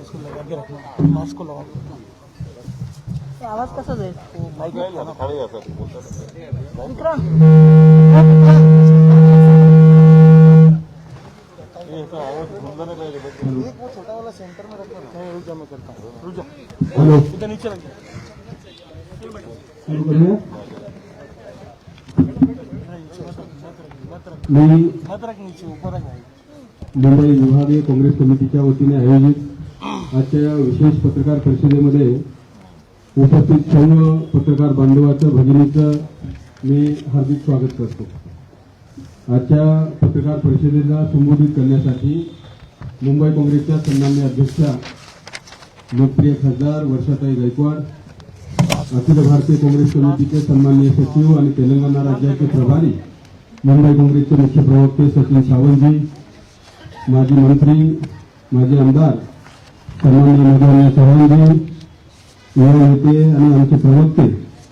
इसको लगा के रखना, मास्क को लगा के। आवाज कसा जाईल? माइक आहे ना खाली असं बोलतात विक्रम ये तो आवाज घूमना नहीं रहेगा। एक वो छोटा वाला सेंटर में रखना ना। रुक जा, मैं करता हूं, रुक जा। हेलो, इधर नीचे रख दे। मत रख नीचे, ऊपर रख भाई। मुंबई विभागीय काँग्रेस समितीच्या वतीने आयोजित आजच्या विशेष पत्रकार परिषदेमध्ये उपस्थित सर्व पत्रकार बांधवांचं भगिनीचं मी हार्दिक स्वागत करतो। आजच्या पत्रकार परिषदेला संबोधित करण्यासाठी मुंबई काँग्रेसच्या सन्माननीय अध्यक्षा लोकप्रिय खासदार वर्षाताई गायकवाड, अखिल भारतीय काँग्रेस समितीचे सन्माननीय सचिव आणि तेलंगणा राज्याचे प्रभारी मुंबई काँग्रेसचे मुख्य प्रवक्ते सचिन सावंतजी, माजी मंत्री माजी आमदार सन्माननीय मदन चव्हाणजी, युवा नेते आणि आमचे प्रवक्ते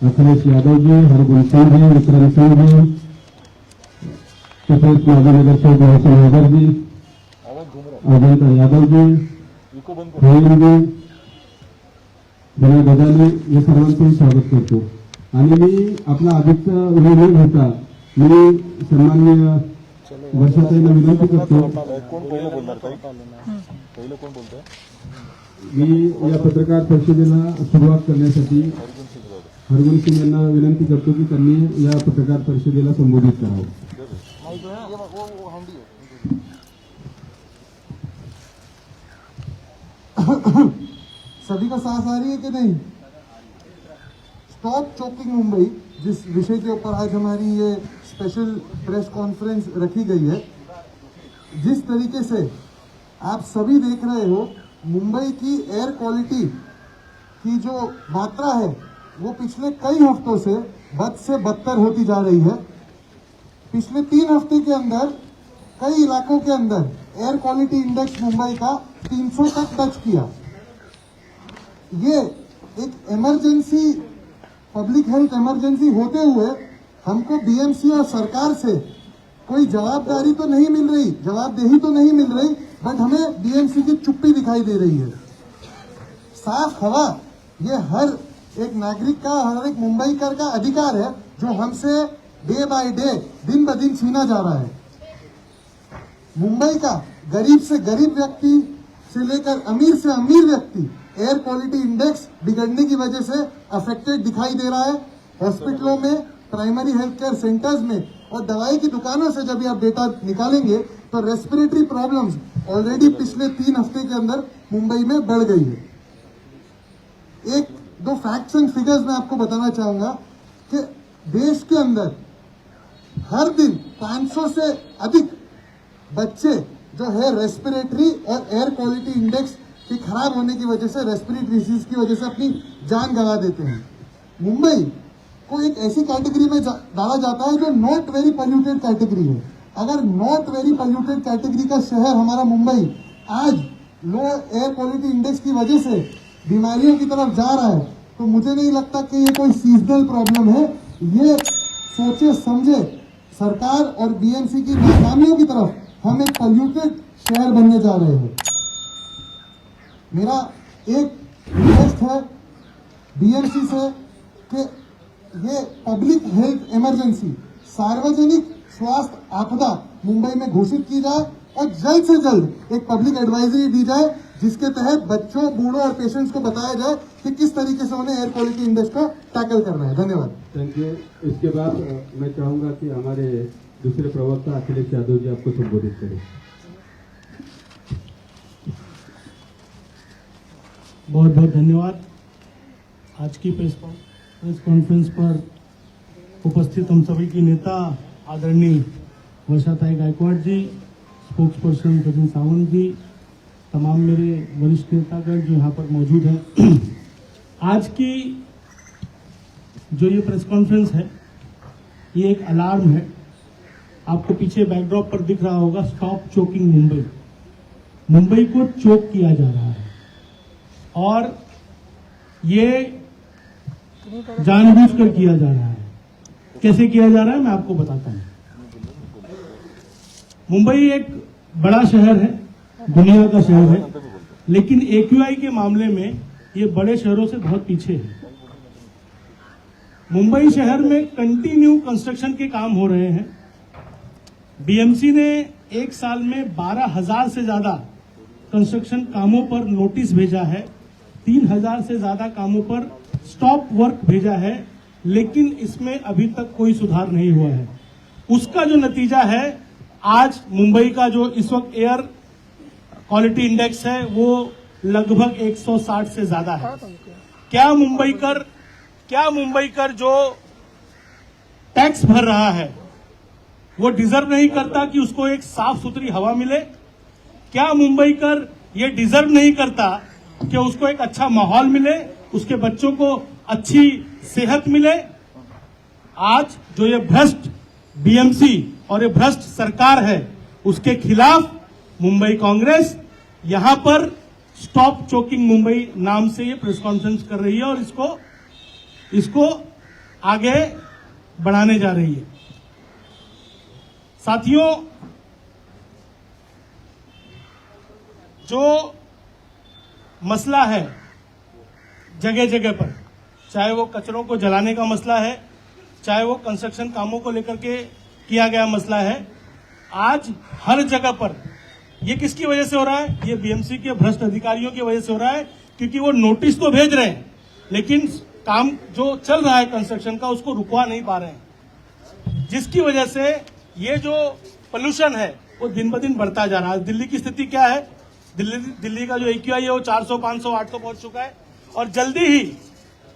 अखिलेश यादवजी, हरगोविंद सिंहजी, विक्रम सिंहजी, तसेच माजी नगरसेवक मोहसिन नगरजी, अजंता यादवजी, रोहिंजी, विनय गजाली या सर्वांचे स्वागत करतो। आणि मी आपला अधिकचा वेळ न घेता मी सन्माननीय वर्षाताईंना विनंती करतो। कोण पहिलं बोलणार ताई? पहिलं कोण बोलतोय? मी या पत्रकार परिषदेला सुरुवात करण्यासाठी हरगोविंद सिंह यांना विनंती करतो की त्यांनी या पत्रकार परिषदेला संबोधित करावं। सभी का सांस आ रही है कि नहीं? स्टॉप चोकिंग मुंबई, जिस विषय के ऊपर आज हमारी ये स्पेशल प्रेस कॉन्फ्रेंस रखी गई है, जिस तरीके से आप सभी देख रहे हो मुंबई की एयर क्वालिटी की जो मात्रा है वो पिछले कई हफ्तों से बद से बदतर होती जा रही है। पिछले 3 हफ्ते के अंदर कई इलाकों के अंदर एयर क्वालिटी इंडेक्स मुंबई का 300 तक टच किया। ये एक इमरजेंसी, पब्लिक हेल्थ इमरजेंसी होते हुए हमको बीएमसी और सरकार से कोई जवाबदारी तो नहीं मिल रही, जवाबदेही तो नहीं मिल रही, बट हमें बीएमसी की चुप्पी दिखाई दे रही है। साफ हवा ये हर एक नागरिक का, हर एक मुंबईकर का अधिकार है, जो हमसे डे बाय डे, दिन ब दिन छीना जा रहा है। मुंबई का गरीब से गरीब व्यक्ति से लेकर अमीर से अमीर व्यक्ति एयर क्वालिटी इंडेक्स बिगड़ने की वजह से अफेक्टेड दिखाई दे रहा है। हॉस्पिटलों में, प्राइमरी हेल्थ केयर सेंटर्स में और दवाई की दुकानों से जब आप डेटा निकालेंगे तो रेस्पिरेटरी प्रॉब्लम्स ऑलरेडी पिछले 3 हफ्ते के अंदर मुंबई में बढ़ गई है। एक दो फैक्ट्स एंड फिगर्स मैं आपको बताना चाहूंगा कि देश के अंदर हर दिन 500 से अधिक बच्चे जो है रेस्पिरेटरी और एयर क्वालिटी इंडेक्स के खराब होने की वजह से, रेस्पिरेटरी डिजीज की वजह से अपनी जान गंवा देते हैं। मुंबई को एक ऐसी कैटेगरी में डाला जाता है जो नॉट वेरी पॉल्यूटेड कैटेगरी है। अगर नॉट वेरी पॉल्यूटेड कैटेगरी का शहर हमारा मुंबई आज लो एयर क्वालिटी इंडेक्स की वजह से बीमारियों की तरफ जा रहा है, तो मुझे नहीं लगता कि ये कोई सीजनल प्रॉब्लम है। ये सोचे समझे सरकार और बीएमसी की नाकामियों की तरफ हम एक पॉल्यूटेड शहर बनने जा रहे हैं। मेरा एक रिक्वेस्ट है बीएमसी से कि ये पब्लिक हेल्थ इमरजेंसी, सार्वजनिक स्वास्थ्य आपदा मुंबई में घोषित की जाए और जल्द से जल्द एक पब्लिक एडवाइजरी दी जाए, जिसके तहत बच्चों, बूढ़ों और पेशेंट्स को बताया जाए कि किस तरीके से उन्हें एयर क्वालिटी इंडेक्स को टैकल करना है। धन्यवाद। Thank you. इसके बाद मैं चाहूंगा कि हमारे दूसरे प्रवक्ता अखिलेश यादव जी आपको संबोधित करें। बहुत बहुत धन्यवाद। आज की प्रेस कॉन्फ्रेंस पर उपस्थित हम सभी की नेता आदरणीय वर्षाताई गायकवाड़ जी, स्पोक्स पर्सन सचिन सावंत जी, तमाम मेरे वरिष्ठ नेतागण जो यहाँ पर मौजूद हैं। आज की जो ये प्रेस कॉन्फ्रेंस है, ये एक अलार्म है। आपको पीछे बैकड्रॉप पर दिख रहा होगा, स्टॉप चोकिंग मुंबई। मुंबई को चोक किया जा रहा है और ये जानबूझकर किया जा रहा है। कैसे किया जा रहा है मैं आपको बताता हूं। मुंबई एक बड़ा शहर है, दुनिया का शहर है, लेकिन एक्यूआई के मामले में ये बड़े शहरों से बहुत पीछे है। मुंबई शहर में कंटिन्यू कंस्ट्रक्शन के काम हो रहे हैं। बीएमसी ने एक साल में 12,000 से ज्यादा कंस्ट्रक्शन कामों पर नोटिस भेजा है, 3,000 से ज्यादा कामों पर स्टॉप वर्क भेजा है, लेकिन इसमें अभी तक कोई सुधार नहीं हुआ है। उसका जो नतीजा है, आज मुंबई का जो इस वक्त एयर क्वालिटी इंडेक्स है वो लगभग 160 से ज्यादा है। क्या मुंबईकर जो टैक्स भर रहा है वो डिजर्व नहीं करता कि उसको एक साफ सुथरी हवा मिले? क्या मुंबईकर ये डिजर्व नहीं करता कि उसको एक अच्छा माहौल मिले, उसके बच्चों को अच्छी सेहत मिले? आज जो ये भ्रष्ट बीएमसी और ये भ्रष्ट सरकार है, उसके खिलाफ मुंबई कांग्रेस यहां पर स्टॉप चोकिंग मुंबई नाम से ये प्रेस कॉन्फ्रेंस कर रही है और इसको आगे बढ़ाने जा रही है। साथियों, जो मसला है जगह जगह पर, चाहे वो कचरों को जलाने का मसला है, चाहे वो कंस्ट्रक्शन कामों को लेकर के किया गया मसला है, आज हर जगह पर ये किसकी वजह से हो रहा है? ये बीएमसी के भ्रष्ट अधिकारियों की वजह से हो रहा है, क्योंकि वो नोटिस तो भेज रहे हैं लेकिन काम जो चल रहा है कंस्ट्रक्शन का उसको रुकवा नहीं पा रहे हैं, जिसकी वजह से ये जो पोल्यूशन है वो दिन ब दिन बढ़ता जा रहा है। दिल्ली की स्थिति क्या है? दिल्ली का जो एक्यूआई है वो 400, 500, 800 पहुंच चुका है और जल्दी ही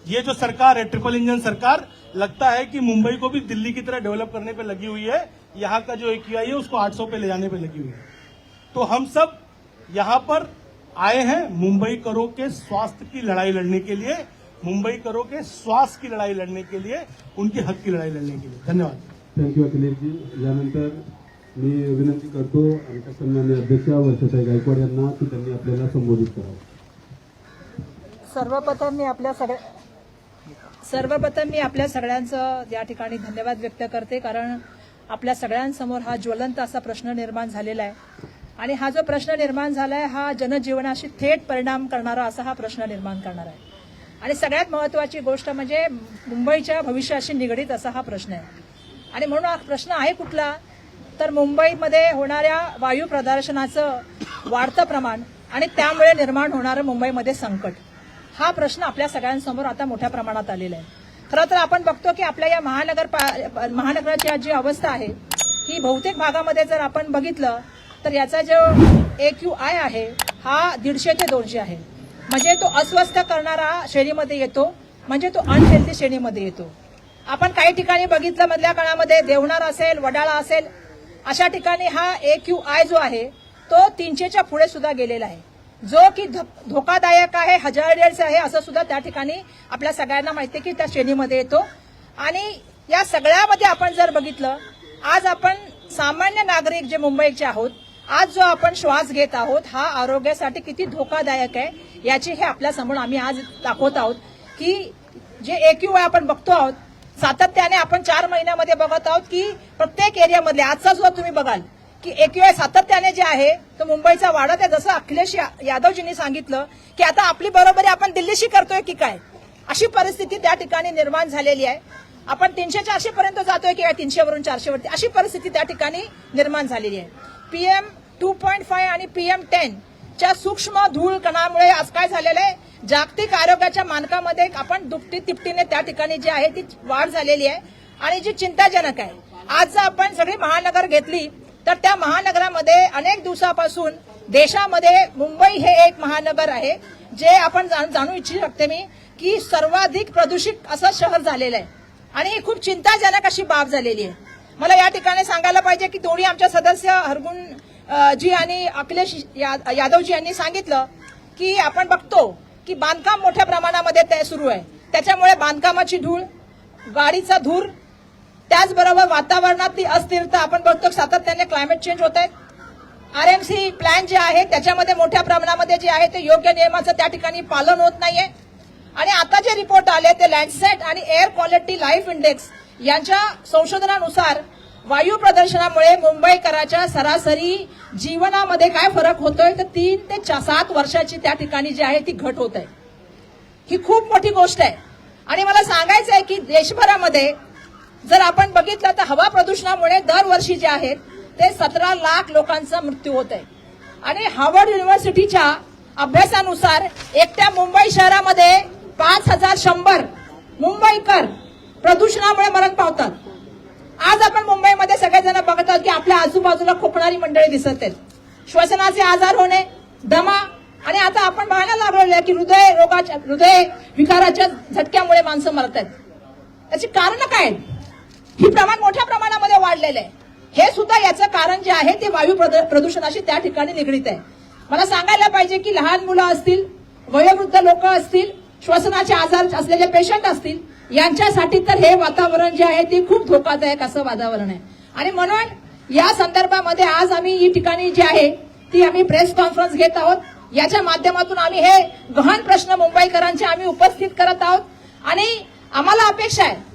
ये जो सरकार है, ट्रिपल इंजन सरकार, लगता है कि मुंबई को भी दिल्ली की तरह डेवलप करने पे लगी हुई है। यहाँ का जो एक्यूआई है उसको 800 पे ले जाने पे लगी हुई है। तो हम सब यहाँ पर आए हैं मुंबई करों के स्वास्थ्य की लड़ाई लड़ने के लिए, मुंबई करों के स्वास्थ्य की लड़ाई लड़ने के लिए, उनके हक की लड़ाई लड़ने के लिए। धन्यवाद। थँक्यू अखिलेशजी। यानंतर मी विनंती करतो आमच्या सन्माननीय अध्यक्ष वर्षाताई गायकवाड यांना की त्यांनी आपल्याला संबोधित करावं। सर्वप्रथम मी आपल्या सगळ्यांचं या ठिकाणी धन्यवाद व्यक्त करते, कारण आपल्या सगळ्यांसमोर हा ज्वलंत असा प्रश्न निर्माण झालेला आहे आणि हा जो प्रश्न निर्माण झालाय हा जनजीवनाशी थेट परिणाम करणारा असा हा प्रश्न निर्माण करणार आहे आणि सगळ्यात महत्त्वाची गोष्ट म्हणजे मुंबईच्या भविष्याशी निगडीत असा हा प्रश्न आहे। आणि म्हणून हा प्रश्न आहे कुठला, तर मुंबईमध्ये होणाऱ्या वायू प्रदूषणाचं वाढतं प्रमाण आणि त्यामुळे निर्माण होणारं मुंबईमध्ये संकट, हा प्रश्न आपल्या सगळ्यांसमोर आता मोठ्या प्रमाणात आलेला आहे। खरं तर आपण बघतो की आपल्या या महानगराची जी अवस्था आहे ही बहुतेक भागामध्ये जर आपण बघितलं तर याचा जो एक्यूआय आहे हा 150 ते 200 आहे, म्हणजे तो अस्वस्थ करणारा श्रेणीमध्ये येतो, म्हणजे तो अनहेल्दी श्रेणीमध्ये येतो। आपण काही ठिकाणी बघितलं मधल्या काळामध्ये देवनार असेल, वडाळा असेल, अशा ठिकाणी हा एक्यूआय जो आहे तो 300च्या पुढे सुद्धा गेलेला आहे, जो की धोकादायक आहे, हजार्डस आहे असं सुद्धा त्या ठिकाणी आपल्या सगळ्यांना माहिती आहे की त्या श्रेणीमध्ये येतो। आणि या सगळ्यामध्ये आपण जर बघितलं, आज आपण सामान्य नागरिक जे मुंबईचे आहोत, आज जो आपण श्वास घेत आहोत हा आरोग्यासाठी किती धोकादायक आहे याची हे आपल्या समोर आम्ही आज दाखवत आहोत की जे एक्यूआय आपण बघतो आहोत, सातत्याने आपण 4 महिन्यामध्ये बघत आहोत की प्रत्येक एरियामधले आजचा सुद्धा तुम्ही बघाल की एक्यूआय सातत्याने जे आहे तो मुंबईचा वाढत आहे। जसं अखिलेश यादवजींनी सांगितलं की आता आपली बरोबरी आपण दिल्लीशी करतोय की काय, अशी परिस्थिती त्या ठिकाणी निर्माण झालेली आहे। आपण 300च्या 80 पर्यंत जातोय की 300 वरून 400 वरती, अशी परिस्थिती त्या ठिकाणी निर्माण झालेली आहे। PM 2.5 आणि PM 10 च्या सूक्ष्म धूळ कणामुळे आज काय झालेलं आहे, जागतिक आरोग्याच्या मानकामध्ये आपण दुपटी तिपटीने त्या ठिकाणी जी आहे ती वाढ झालेली आहे आणि जी चिंताजनक आहे। आज जर आपण सगळी महानगर घेतली तर त्या महानगरामध्ये अनेक दिवसापासून देशामध्ये मुंबई हे एक महानगर आहे जे आपण जाणू इच्छित शकते मी की सर्वाधिक प्रदूषित असं शहर झालेलं आहे आणि ही खूप चिंताजनक अशी बाब झालेली आहे. मला या ठिकाणी सांगायला पाहिजे की दोन्ही आमच्या सदस्य हरगुण जी आणि अखिलेश यादवजी यांनी सांगितलं की आपण बघतो की बांधकाम मोठ्या प्रमाणामध्ये ते सुरू आहे. त्याच्यामुळे बांधकामाची धूळ, गाडीचा धूर, त्याचबरोबर वातावरणातली अस्थिरता आपण बघतो सातत्याने क्लायमेट चेंज होत आहे. आरएमसी प्लॅन जे आहे त्याच्यामध्ये मोठ्या प्रमाणामध्ये जे आहे ते योग्य नियमाचं त्या ठिकाणी पालन होत नाहीये. आणि आता जे रिपोर्ट आले ते लँडसेट आणि एअर क्वालिटी लाईफ इंडेक्स यांच्या संशोधनानुसार वायू प्रदूषणामुळे मुंबईकराच्या सरासरी जीवनामध्ये काय फरक होतोय तर 3 ते 7 वर्षाची त्या ठिकाणी जी आहे ती घट होत आहे. ही खूप मोठी गोष्ट आहे. आणि मला सांगायचं आहे की देशभरामध्ये जर आपण बघितलं तर हवा प्रदूषणामुळे दरवर्षी जे आहेत ते 17 लाख लोकांचा मृत्यू होत आहे. आणि हार्वर्ड युनिव्हर्सिटीच्या अभ्यासानुसार एकट्या मुंबई शहरामध्ये 5100 मुंबईकर प्रदूषणामुळे मरण पावतात. आज आपण मुंबईमध्ये सगळेजण बघत आहोत की आपल्या आजूबाजूला खोकणारी मंडळी दिसत आहेत. श्वसनाचे आजार होणे, दमा, आणि आता आपण पाहायला लागलो की हृदय विकाराच्या झटक्यामुळे माणसं मरत आहेत. त्याची कारण काय आहेत? ही प्रमाण मोठ्या प्रमाणामध्ये वाढलेलं आहे. हे सुद्धा याचं कारण जे आहे ते वायू प्रदूषणाशी त्या ठिकाणी निगडीत आहे. मला सांगायला पाहिजे की लहान मुलं असतील, वयोवृद्ध लोक असतील, श्वसनाचे आजार असलेले पेशंट असतील, यांच्यासाठी तर हे वातावरण जे आहे ते खूप धोकादायक असं वातावरण आहे. आणि म्हणून या संदर्भामध्ये आज आम्ही ही ठिकाणी जी आहे ती आम्ही प्रेस कॉन्फरन्स घेत आहोत. याच्या माध्यमातून आम्ही हे गहन प्रश्न मुंबईकरांचे आम्ही उपस्थित करत आहोत. आणि आम्हाला अपेक्षा आहे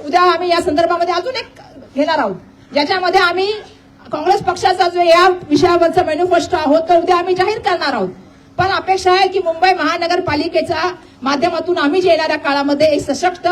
उद्या आम्ही या संदर्भामध्ये अजून एक घेणार आहोत ज्याच्यामध्ये आम्ही काँग्रेस पक्षाचा जो या विषयावरचा मॅनिफेस्टो आहोत तर उद्या आम्ही जाहीर करणार आहोत. पण अपेक्षा आहे की मुंबई महानगरपालिकेच्या माध्यमातून आम्ही जे येणाऱ्या काळामध्ये एक सशक्त,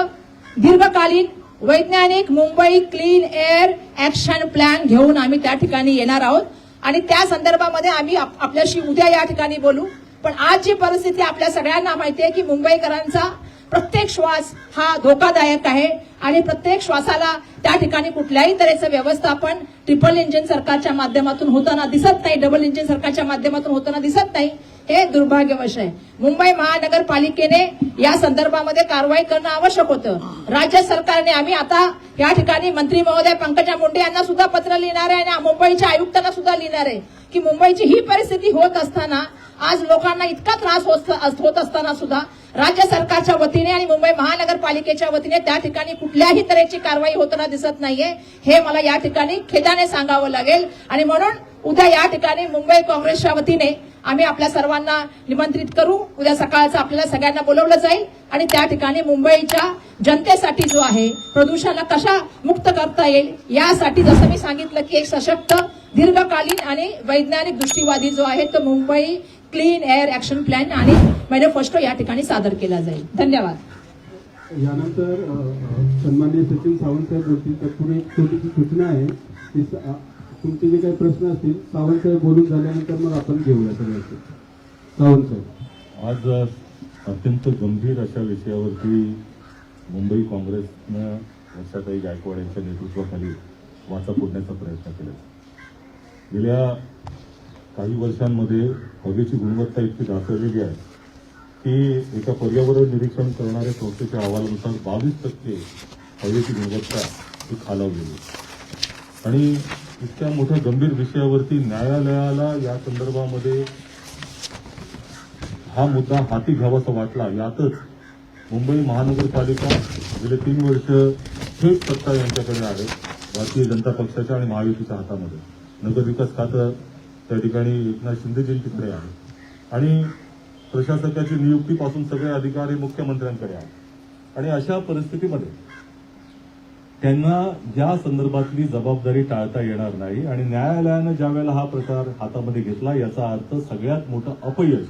दीर्घकालीन, वैज्ञानिक Mumbai clean air action plan घेऊन आम्ही त्या ठिकाणी येणार आहोत. आणि त्या संदर्भामध्ये आम्ही आपल्याशी उद्या या ठिकाणी बोलू. पण आज जी परिस्थिती आपल्या सगळ्यांना माहिती आहे की मुंबईकरांचा प्रत्येक श्वास हा धोकादायक आहे आणि प्रत्येक श्वासाला त्या ठिकाणी कुठल्याही तऱ्हेचं व्यवस्थापन ट्रिपल इंजिन सरकारच्या माध्यमातून होताना दिसत नाही, डबल इंजिन सरकारच्या माध्यमातून होताना दिसत नाही. हे दुर्भाग्यवश आहे. मुंबई महानगरपालिकेने या संदर्भामध्ये कारवाई करणं आवश्यक होतं. राज्य सरकारने आम्ही आता या ठिकाणी मंत्री महोदय पंकजा मुंडे यांना सुद्धा पत्र लिहिणार आहे आणि मुंबईच्या आयुक्तांना सुद्धा लिहिणार आहे की मुंबईची ही परिस्थिती होत असताना, आज लोकांना इतका त्रास होत असताना सुद्धा राज्य सरकारच्या वतीने आणि मुंबई महानगरपालिकेच्या वतीने त्या ठिकाणी कुठल्याही तऱ्हेची कारवाई होताना दिसत नाहीये. हे मला या ठिकाणी खेदाने सांगावं लागेल. आणि म्हणून उद्या या ठिकाणी मुंबई काँग्रेसच्या वतीने आम्ही आपल्या सर्वांना निमंत्रित करू. उद्या सकाळचं आपल्याला सगळ्यांना बोलवलं जाईल आणि त्या ठिकाणी मुंबईच्या जनतेसाठी जो आहे प्रदूषणाला कशा मुक्त करता येईल यासाठी जसं मी सांगितलं की एक सशक्त, दीर्घकालीन आणि वैज्ञानिक दृष्टीवादी जो आहे तो Mumbai clean air action plan आणि मॅनिफेस्टो या ठिकाणी सादर केला जाईल. धन्यवाद. यानंतर सन्माननीय सचिन सावंत साहेब बोलतील. तर पुढे एक छोटीशी सूचना आहे की तुमचे जे काही प्रश्न असतील सावंत साहेब बोलून झाल्यानंतर मग आपण घेऊया सगळ्यांचे. सावंत साहेब. आज अत्यंत गंभीर अशा विषयावरती मुंबई काँग्रेसनं वर्षाताई गायकवाड यांच्या नेतृत्वाखाली वाचा फोडण्याचा प्रयत्न केला. गेल्या काही वर्षांमध्ये हवेची गुणवत्ता इतकी ढासळलेली आहे की एका पर्यावरण निरीक्षण करणाऱ्या संस्थेच्या अहवालानुसार 22% हवेची गुणवत्ता ही खालावलेली. आणि इतक्या मोठ्या गंभीर विषयावरती न्यायालयाला या संदर्भामध्ये हा मुद्दा हाती घ्यावासा वाटला. यातच मुंबई महानगरपालिका गेले 3 वर्ष थेट सत्ता यांच्याकडे आहे, भारतीय जनता पक्षाच्या आणि महायुतीच्या हातामध्ये. नगरविकास खातं त्या ठिकाणी एकनाथ शिंदेजींकडे आहे आणि प्रशासकाची नियुक्तीपासून सगळे अधिकार हे मुख्यमंत्र्यांकडे आहे. आणि अशा परिस्थितीमध्ये त्यांना या संदर्भातली जबाबदारी टाळता येणार नाही. आणि न्यायालयानं ज्या वेळेला हा प्रकार हातामध्ये घेतला याचा अर्थ सगळ्यात मोठं अपयश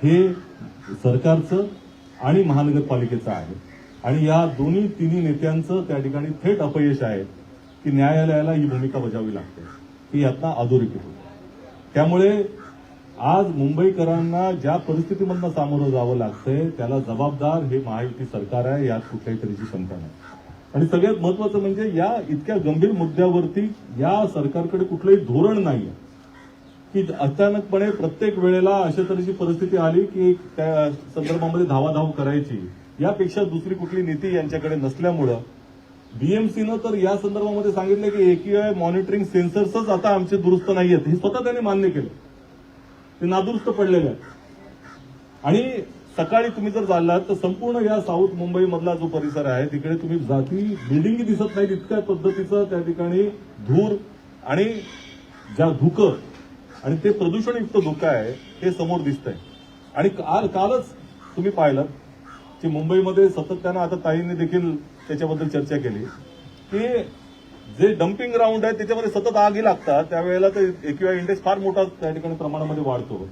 हे सरकारचं आणि महानगरपालिकेचं आहे. आणि या तिन्ही नेत्यांचं त्या ठिकाणी थेट अपयश आहे की न्यायालयाला ही भूमिका बजावावी लागते, ती आता अधोरेखित होते. त्यामुळे आज मुंबईकरांना ज्या परिस्थितीमधनं सामोरं जावं लागतंय त्याला जबाबदार हे महायुती सरकार आहे, यात कुठल्याही तऱ्हेची शंका नाही. आणि सगळ्यात महत्वाचं म्हणजे या इतक्या गंभीर मुद्द्यावरती या सरकारकडे कुठलंही धोरण नाहीये. की अचानकपणे प्रत्येक वेळेला अशा तऱ्हेची परिस्थिती आली की त्या संदर्भामध्ये धावाधाव करायची, यापेक्षा दुसरी कुठली नीती यांच्याकडे नसल्यामुळं बीएमसीनं तर या संदर्भामध्ये सांगितलं की AQI मॉनिटरिंग सेन्सर्सच आता आमचे दुरुस्त नाहीयेत, हे स्वतः त्यांनी मान्य केलं, ते नादुरुस्त पडलेले आहेत. आणि सकाळी तुम्ही जर चाललात तर संपूर्ण या साऊथ मुंबई मधला जो परिसर आहे तिकडे तुम्ही जाती बिल्डिंग दिसत नाही, इतक्या पद्धतीचं त्या ठिकाणी धूर आणि ज्या धुकं आणि ते प्रदूषणयुक्त धुकं आहे हे समोर दिसतंय. आणि कालच तुम्ही पाहिलं की मुंबईमध्ये सातत्यानं, आता ताईंनी देखील त्याच्याबद्दल चर्चा केली की जे डम्पिंग ग्राउंड आहे त्याच्यामध्ये सतत आगी लागतात, त्यावेळेला तर AQI इंडेक्स फार मोठा त्या ठिकाणी प्रमाणामध्ये वाढतो.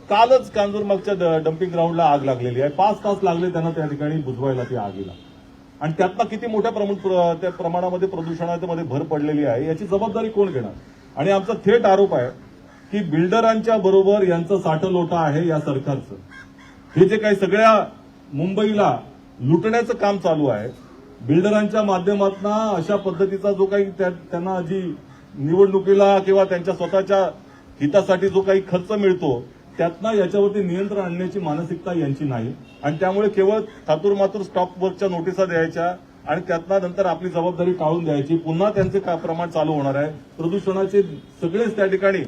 कालच कांजूरमागच्या डम्पिंग ग्राउंडला आग लागलेली आहे, 5 तास लागले त्यांना त्या ठिकाणी बुजवायला ती आगीला, आणि त्यातनं किती मोठ्या त्या प्रमाणामध्ये प्रदूषणामध्ये भर पडलेली आहे याची जबाबदारी कोण घेणार. आणि आमचा थेट आरोप आहे की बिल्डरांच्या बरोबर यांचं साठलोटा आहे या सरकारचं. हे जे काही सगळ्या मुंबईला लुटण्याचं काम चालू आहे, बिल्डरांच्या माध्यमातून अशा पद्धतीचा जो काही त्यांना जी निवडणुकीला किंवा त्यांच्या स्वतःच्या हितासाठी जो काही खर्च मिळतो त्यातनं याच्यावरती नियंत्रण आणण्याची मानसिकता यांची नाही. आणि त्यामुळे केवळ थातूरमातूर स्टॉप वर्कच्या नोटिसा द्यायच्या आणि त्यातनं नंतर आपली जबाबदारी टाळून द्यायची, पुन्हा त्यांचे प्रमाण चालू होणार आहे. प्रदूषणाचे सगळेच त्या ठिकाणी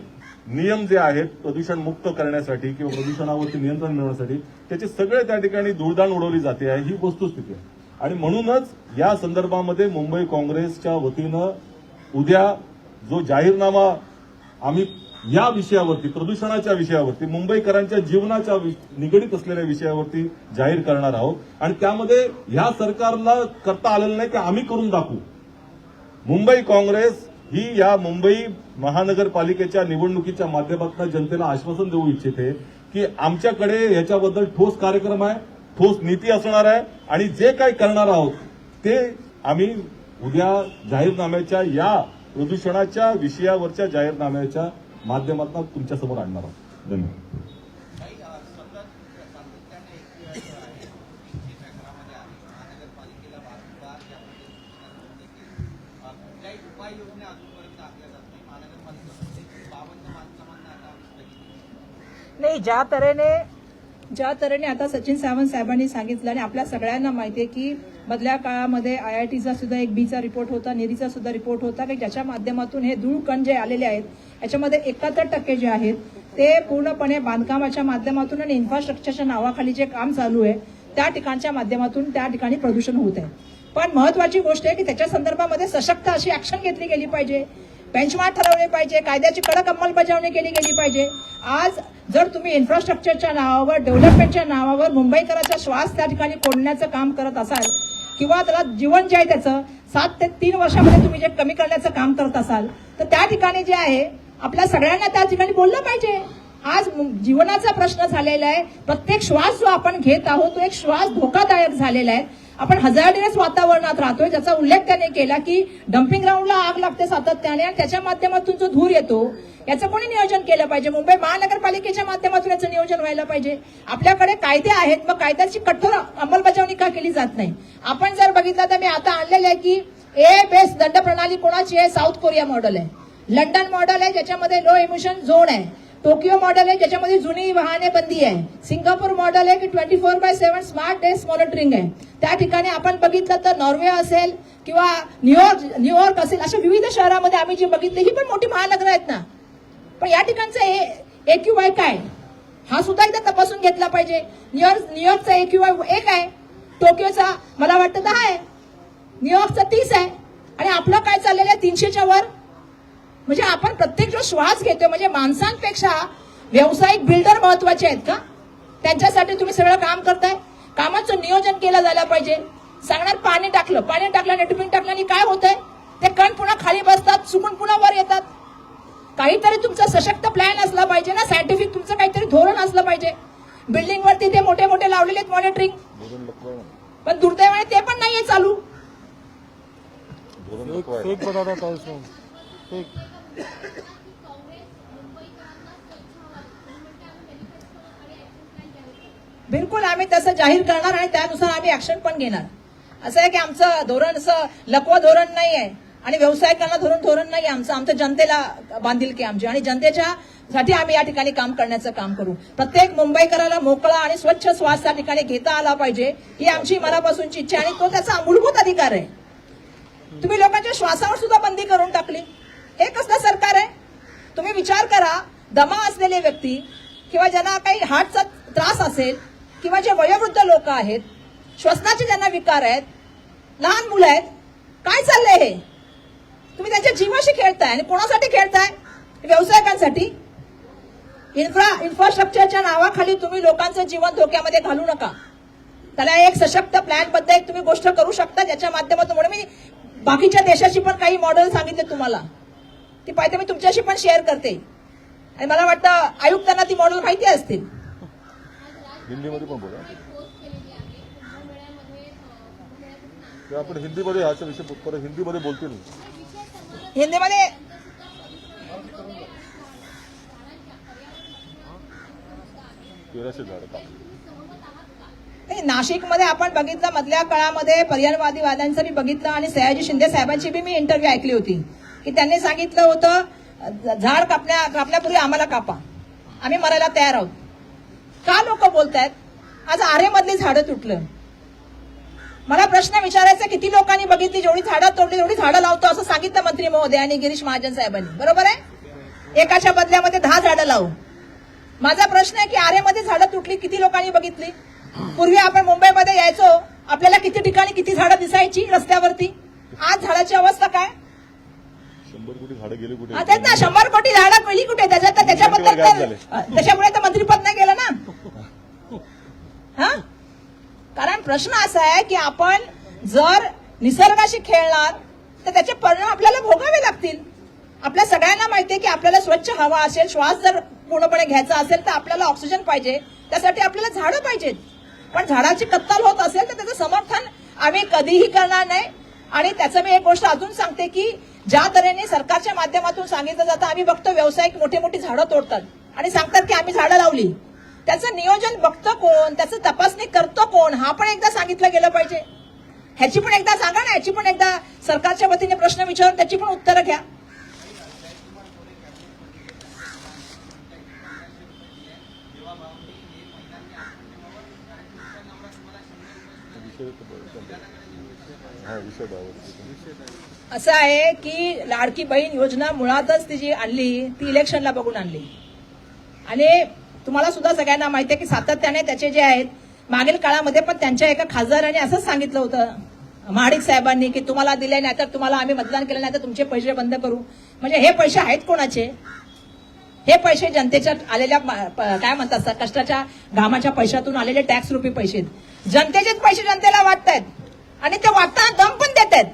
नियम जे आहेत प्रदूषण मुक्त करण्यासाठी किंवा प्रदूषणावरती नियंत्रण मिळवण्यासाठी त्याचे सगळे त्या ठिकाणी धूळदाण उडवली जाते आहे, ही वस्तुस्थिती आहे. आणि म्हणूनच या संदर्भामध्ये मुंबई काँग्रेसच्या वतीनं उद्या जो जाहीरनामा आम्ही या विषयावरती, प्रदूषणाच्या विषयावरती, मुंबईकरांच्या जीवनाच्या निगडीत असलेल्या विषयावरती जाहीर करणार आहोत. आणि त्यामध्ये ह्या सरकारला करता आलेलं नाही ते आम्ही करून दाखवू. मुंबई काँग्रेस ही या मुंबई महानगरपालिकेच्या निवडणुकीच्या माध्यमातून जनतेला आश्वासन देऊ इच्छिते की आमच्याकडे याच्याबद्दल ठोस कार्यक्रम आहे, ठोस नीती असणार आहे, आणि जे काही करणार आहोत ते आम्ही उद्या जाहीरनाम्याच्या, या प्रदूषणाच्या विषयावरच्या जाहीरनाम्याच्या माध्यमातून तुमच्यासमोर आणणार आहोत. धन्यवाद. नाही, ज्या तऱ्हेने आता सचिन सावंत साहेबांनी सांगितलं आणि आपल्या सगळ्यांना माहिती आहे की मधल्या काळामध्ये IITचा सुद्धा एक बीचा रिपोर्ट होता, नेरीचा सुद्धा रिपोर्ट होता की ज्याच्या माध्यमातून हे धूळकण जे आलेले आहेत याच्यामध्ये 71% जे आहेत ते पूर्णपणे बांधकामाच्या माध्यमातून आणि इन्फ्रास्ट्रक्चरच्या नावाखाली जे काम चालू आहे त्या ठिकाणच्या माध्यमातून त्या ठिकाणी प्रदूषण होत आहे. पण महत्वाची गोष्ट आहे की त्याच्या संदर्भामध्ये सशक्त अशी ऍक्शन घेतली गेली पाहिजे, बेंचमार्क ठरवले पाहिजे, कायद्याची कडक अंमलबजावणी केली गेली पाहिजे. आज जर तुम्ही इन्फ्रास्ट्रक्चरच्या नावावर, डेव्हलपमेंटच्या नावावर मुंबईकरांचा श्वास त्या ठिकाणी कोंडण्याचं काम करत असाल किंवा त्याला जीवन जे आहे त्याचं 7 ते 3 वर्षामध्ये तुम्ही जे कमी करण्याचं काम करत असाल तर त्या ठिकाणी जे आहे आपल्या सगळ्यांना त्या ठिकाणी बोललं पाहिजे. आज जीवनाचा प्रश्न झालेला आहे. प्रत्येक श्वास जो आपण घेत आहोत तो एक श्वास धोकादायक झालेला आहे. आपण हजार्डियस वातावरणात राहतोय, ज्याचा उल्लेख त्याने केला की डम्पिंग ग्राउंडला आग लागते सातत्याने आणि त्याच्या माध्यमातून जो धूर येतो याचं कोणी नियोजन केलं पाहिजे. मुंबई महानगरपालिकेच्या माध्यमातून याचं नियोजन व्हायला पाहिजे. आपल्याकडे कायदे आहेत, मग कायद्याची कठोर अंमलबजावणी का केली जात नाही. आपण जर बघितलं तर मी आता आणलेलं आहे की ए बेस दंड प्रणाली कोणाची आहे, साऊथ कोरिया मॉडेल आहे, लंडन मॉडेल आहे ज्याच्यामध्ये लो इमिशन झोन आहे, टोकियो मॉडेल आहे ज्याच्यामध्ये जुनी वाहने बंदी आहे, सिंगापूर मॉडेल आहे की 24/7 स्मार्ट डेस्क मॉनिटरिंग आहे. त्या ठिकाणी आपण बघितलं तर नॉर्वे असेल किंवा न्यूयॉर्क असेल, अशा विविध शहरामध्ये आम्ही जी बघितली ही पण मोठी महानगर आहेत ना. पण या ठिकाणचं AQI काय हा सुद्धा एकदा तपासून घेतला पाहिजे. न्यूयॉर्कचा AQI 1 आहे, टोकियोचा मला वाटतं 10 आहे, न्यूयॉर्कचा 30 आहे आणि आपलं काय चाललेलं आहे 300च्या वर. म्हणजे आपण प्रत्येक जो श्वास घेतोय म्हणजे माणसांपेक्षा व्यावसायिक बिल्डर महत्वाचे आहेत का? त्यांच्यासाठी तुम्ही सगळं काम करताय. कामाचं नियोजन केलं जायला पाहिजे. सांगणार पाणी टाकलं नेटवर्किंग टाकलं आणि काय होतंय ते कण पुन्हा खाली बसतात, चुकून पुन्हा वर येतात. काहीतरी तुमचा सशक्त प्लॅन असला पाहिजे ना, सायंटिफिक तुमचं काहीतरी धोरण असलं पाहिजे. बिल्डिंग वरती ते मोठे मोठे लावलेले आहेत मॉनिटरिंग, पण दुर्दैवाने ते पण नाहीये चालू. बिलकुल आम्ही तसं जाहीर करणार आणि त्यानुसार आम्ही ऍक्शन पण घेणार. असं आहे की आमचं धोरण असं लकवं धोरण नाही आहे. आणि व्यावसायिकांना धोरण नाही आमचं जनतेला बांधिलकी आमची, आणि जनतेच्या साठी आम्ही या ठिकाणी काम करण्याचं काम करू. प्रत्येक मुंबईकराला मोकळा आणि स्वच्छ श्वास या ठिकाणी घेता आला पाहिजे, ही आमची मनापासूनची इच्छा, आणि तो त्याचा मूलभूत अधिकार आहे. तुम्ही लोकांच्या श्वासावर सुद्धा बंदी करून टाकली. हे कसलं सरकार आहे? तुम्ही विचार करा, दमा असलेले व्यक्ती किंवा ज्यांना काही हार्टचा त्रास असेल किंवा जे वयोवृद्ध लोक आहेत, श्वसनाचे ज्यांना विकार आहेत, लहान मुलं आहेत, काय चाललंय हे? तुम्ही त्यांच्या जीवाशी खेळताय. आणि कोणासाठी खेळताय? व्यावसायिकांसाठी. इन्फ्रास्ट्रक्चरच्या नावाखाली तुम्ही लोकांचं जीवन धोक्यामध्ये घालू नका. त्याला एक सशक्त प्लॅन बद्दल एक तुम्ही गोष्ट करू शकता, ज्याच्या माध्यमातून म्हणून मी बाकीच्या देशाची पण काही मॉडेल सांगितले तुम्हाला, ती पाहिजे मी तुमच्याशी पण शेअर करते, आणि मला वाटतं आयुक्तांना ती मॉडेल माहिती असतील. हिंदीमध्ये पण बोला, आपण हिंदीमध्ये ह्याचा विषय परत हिंदीमध्ये बोलतील. हिंदीमध्ये नाशिकमध्ये आपण बघितलं, मधल्या काळामध्ये पर्यावरणवादीवाद्यांचं मी बघितलं, आणि सयाजी शिंदे साहेबांची बी मी इंटरव्ह्यू ऐकली होती की त्यांनी सांगितलं होतं झाड कापण्यापूर्वी आम्हाला कापा, आम्ही मरायला तयार आहोत. का लोक बोलतायत? आज आरेमधली झाडं तुटलं. मला प्रश्न विचारायचा, किती लोकांनी बघितली जेवढी झाडं तोडली तेवढी झाडं लावतो असं सांगितलं मंत्री महोदय आणि गिरीश महाजन साहेबांनी, बरोबर आहे? एकाच्या बदल्यामध्ये 10 झाडं लावू. माझा प्रश्न आहे की आरेमध्ये झाडं तुटली किती लोकांनी बघितली? पूर्वी आपण मुंबईमध्ये यायचो, आपल्याला किती ठिकाणी किती झाडं दिसायची रस्त्यावरती. आज झाडाची अवस्था काय? 100 कोटी झाडं गेली कुठे? तेच ना, 100 कोटी झाडं गेली कुठे? त्याच्यामुळे तर मंत्रीपद नाही गेलं ना. हा, कारण प्रश्न असा आहे की आपण जर निसर्गाशी खेळणार तर त्याचे परिणाम आपल्याला भोगावे लागतील. आपल्या सगळ्यांना माहिती आहे की आपल्याला स्वच्छ हवा असेल, श्वास जर पूर्णपणे घ्यायचा असेल तर आपल्याला ऑक्सिजन पाहिजे, त्यासाठी आपल्याला झाडं पाहिजेत. पण झाडाची कत्तल होत असेल तर त्याचं समर्थन आम्ही कधीही करणार नाही. आणि त्याचं मी एक गोष्ट अजून सांगते की ज्या तऱ्हेने सरकारच्या माध्यमातून सांगितलं जातं, आम्ही बघतो व्यावसायिक मोठी मोठी झाडं तोडतात आणि सांगतात की आम्ही झाडं लावली. त्याचं नियोजन बघतं कोण, त्याचं तपासणी करतं कोण, हा पण एकदा सांगितलं गेलं पाहिजे. ह्याची पण एकदा सांगा ना, ह्याची पण एकदा सरकारच्या वतीने प्रश्न विचारून त्याची पण उत्तरं घ्या. असं आहे की लाडकी बहीण योजना मुळातच ती जी आणली ती इलेक्शनला बघून आणली, आणि तुम्हाला सुद्धा सगळ्यांना माहिती आहे की सातत्याने त्याचे जे आहेत, मागील काळामध्ये पण त्यांच्या एका खासदाराने असंच सांगितलं होतं महाडिक साहेबांनी की तुम्हाला दिले नाही तर तुम्हाला आम्ही मतदान केलं नाही तर तुमचे पैसे बंद करू. म्हणजे हे पैसे आहेत कोणाचे? हे पैसे जनतेच्या आलेल्या काय म्हणतात कष्टाच्या घामाच्या पैशातून आलेले टॅक्स रुपी पैसे, जनतेचेच पैसे जनतेला वाटतायत, आणि ते वाटताना दम पण देत आहेत.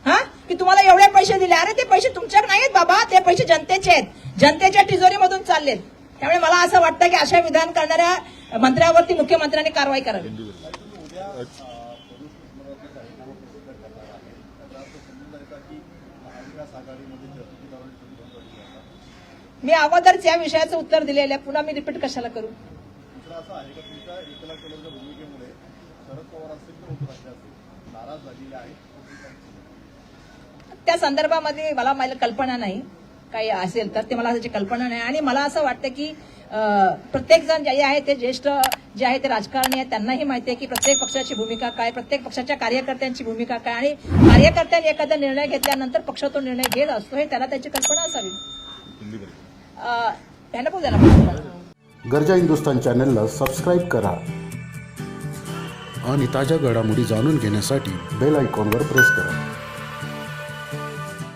हा, की तुम्हाला एवढे पैसे दिले, अरे ते पैसे तुमच्याकडे नाहीत बाबा, ते पैसे जनतेचे आहेत, जनतेच्या तिजोरीमधून चाललेत. त्यामुळे मला असं वाटतं की अशा विधान करणाऱ्या मंत्र्यावरती मुख्यमंत्र्यांनी कारवाई करावी. मी अगोदरच या विषयाचं उत्तर दिलेलं आहे, पुन्हा मी रिपीट कशाला करू? त्या संदर्भामध्ये मला कल्पना नाही, काही असेल तर ते मला त्याची कल्पना नाही. आणि मला असं वाटतं की प्रत्येक जण जे आहे ते ज्येष्ठ जे आहे ते राजकारणी आहेत, त्यांनाही माहिती आहे की प्रत्येक पक्षाची भूमिका काय, प्रत्येक पक्षाच्या कार्यकर्त्यांची भूमिका काय, आणि कार्यकर्त्यांनी एखादा निर्णय घेतल्यानंतर पक्ष तो निर्णय घेत असतो, हे त्याला त्याची कल्पना असावी. त्यांना बोल द्या. गरजा हिंदुस्तान चॅनलला सबस्क्राईब करा आणि ताज्या घडामोडी जाणून घेण्यासाठी बेल आयकॉनवर प्रेस करा.